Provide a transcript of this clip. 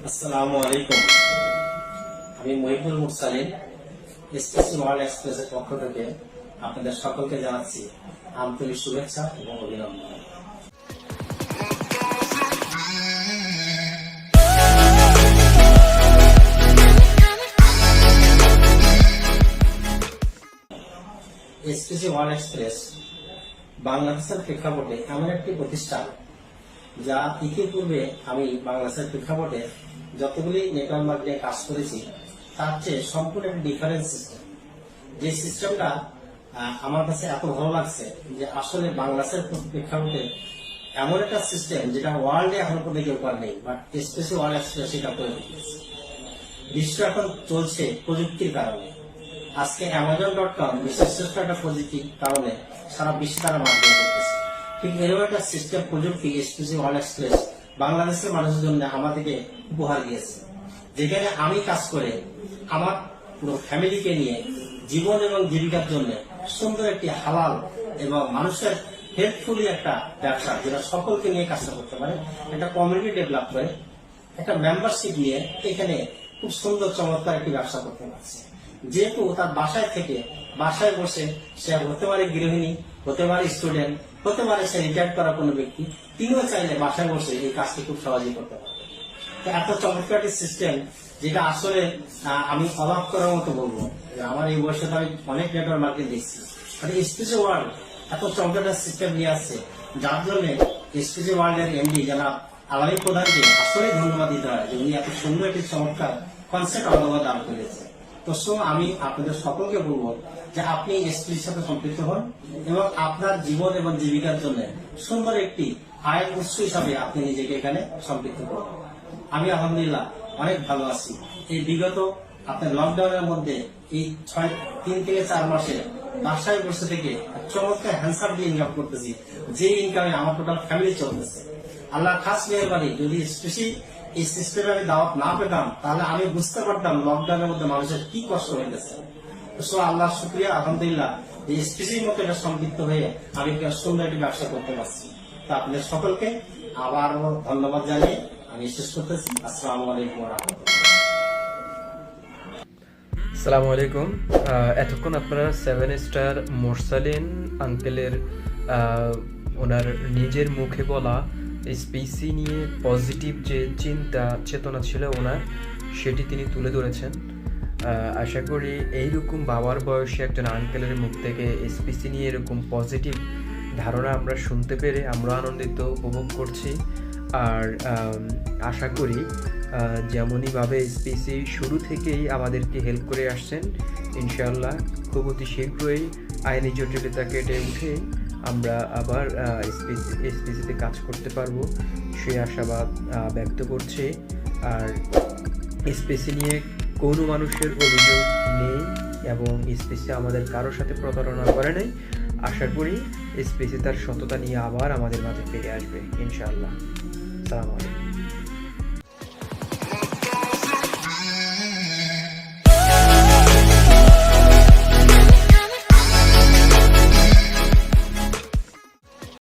আসসালামু আলাইকুম। আমি মহিবুল মুরসালিন, এসপিসি ওয়ার্ল্ড এক্সপ্রেসের পক্ষ থেকে আপনাদের সকলকে জানাচ্ছি আন্তরিক শুভেচ্ছা এবং অভিনন্দন। এসপিসি ওয়ার্ল্ড এক্সপ্রেস বাংলাদেশের প্রেক্ষাপটে এমন একটি প্রতিষ্ঠান যা ইতিপূর্বে আমি বাংলাদেশের প্রেক্ষাপটে যতগুলি নেটওয়ার্ক মার্কেটিং কাজ করেছি তার চেয়ে সম্পূর্ণ একটি ডিফারেন্স সিস্টেম। যে সিস্টেমটা আমার কাছে এত ভালো লাগছে যে আসলে বাংলাদেশের প্রেক্ষাপটে এমন একটা সিস্টেম যেটা ওয়ার্ল্ডে এখনো পর্যন্ত কেউ করা নেই, বাট স্পেশালি ওয়ার্ল্ড এক্সপ্রেস সেটা করে দিয়েছে। বিশ্ব এখন চলছে প্রযুক্তির কারণে। আজকে Amazon.com বিশ্বের শ্রেষ্ঠ একটা প্রযুক্তির কারণে সারা বিশ্বে তারা মার্কেটিং করতেছে। ঠিক এরকম একটা সিস্টেম প্রযুক্তি এসপিসি ওয়ার্ল্ড এক্সপ্রেস বাংলাদেশের মানুষের জন্য আমাদেরকে উপহার দিয়েছে, যেখানে আমি কাজ করে আমার পুরো ফ্যামিলিকে নিয়ে জীবন এবং জীবিকার জন্য সুন্দর একটি হালাল এবং মানুষের হেল্পফুলি একটা ব্যবসা যেটা সকলকে নিয়ে কাজটা করতে পারে, একটা কমিউনিটি ডেভেলপ করে একটা মেম্বারশিপ নিয়ে এখানে খুব সুন্দর চমৎকার একটি ব্যবসা করতে পারছে। যেহেতু তার বাসায় থেকে বাসায় বসে সে হতে পারে গৃহিণী, হতে পারে স্টুডেন্ট, হতে পারে সে রিটায়ার করা কোনো ব্যক্তি, তিনিও চাইলে বাসায় বসে এই কাজটি খুব সহজেই করতে পারে। এত চমৎকার একটি সিস্টেম যেটা আসলে আমি অবাক করার মতো বলবো। আমার এই বয়সে তো আমি অনেক নেটওয়ার্ক মার্কেট দেখছি, এসপিসি ওয়ার্ল্ড এত চমৎকার সিস্টেম নিয়ে আসছে, যার জন্য এসপিসি ওয়ার্ল্ডের এমডি জনাব আলামী প্রধানকে আসলে ধন্যবাদ দিতে হয় যে উনি এত সুন্দর একটি চমৎকার কনসেপ্ট আমাদের দান করেছে। তো আমি আপনাদের সকলকে বলবো যে আপনি এসপিসির সাথে সম্পৃক্ত হন এবং আপনার জীবন এবং জীবিকার জন্য সুন্দর একটি আয়ের উৎস হিসাবে আপনি নিজেকে এখানে সম্পৃক্ত করুন। আমি আলহামদুলিল্লাহ অনেক ভালো আছি। এই বিগত আপনার লকডাউনের মধ্যে এই 3 থেকে 4 মাসে বাসায় বসে থেকে চমৎকার হ্যান্ডসাম দিয়ে ইনকাম করতেছি, যে ইনকামে আমার টোটাল ফ্যামিলি চলতেছে। আল্লাহ খাস মেহরবানি, যদি স্পেশালি এই সিস্টেমে আমি দাওয়াত না পেতাম তাহলে আমি বুঝতে পারতাম লকডাউনের মধ্যে মানুষের কি কষ্ট হয়ে গেছে। আল্লাহ শুক্রিয়া, আলহামদুলিল্লাহ যে স্পেশালি মতো এটা সম্পৃক্ত হয়ে আমি সুন্দর একটি ব্যবসা করতে পারছি। তা আপনাদের সকলকে আবার ধন্যবাদ জানিয়ে আমি শেষ করতেছি। আসসালামু আলাইকুম ওয়া রাহমাতুল্লাহ। আসসালামু আলাইকুম। এতক্ষণ আপনারা 7 স্টার মোরসালিন আঙ্কেলের ওনার নিজের মুখে বলা এসপিসি নিয়ে পজিটিভ যে চিন্তা চেতনা ছিল ওনার, সেটি তিনি তুলে ধরেছেন। আশা করি এইরকম বাবার বয়সী একজন আঙ্কেলের মুখ থেকে এসপিসি নিয়ে এরকম পজিটিভ ধারণা আমরা শুনতে পেরে আমরা আনন্দিত উপভোগ করছি। আর আশা করি যেমনইভাবে এসপিসি শুরু থেকেই আমাদেরকে হেল্প করে আসছেন, ইনশাআল্লাহ খুব অতি শীঘ্রই আইনি জটিলতা কেটে উঠে আমরা আবার এসপিসিতে কাজ করতে পারবো, সেই আশাবাদ ব্যক্ত করছি। আর এসপিসি নিয়ে কোনো মানুষের অভিযোগ নেই এবং এসপিসি আমাদের কারোর সাথে প্রতারণা করে নাই। আশা করি এসপিসি তার সততা নিয়ে আবার আমাদের মাঝে ফিরে আসবে ইনশাআল্লাহ। আসসালামু আলাইকুম।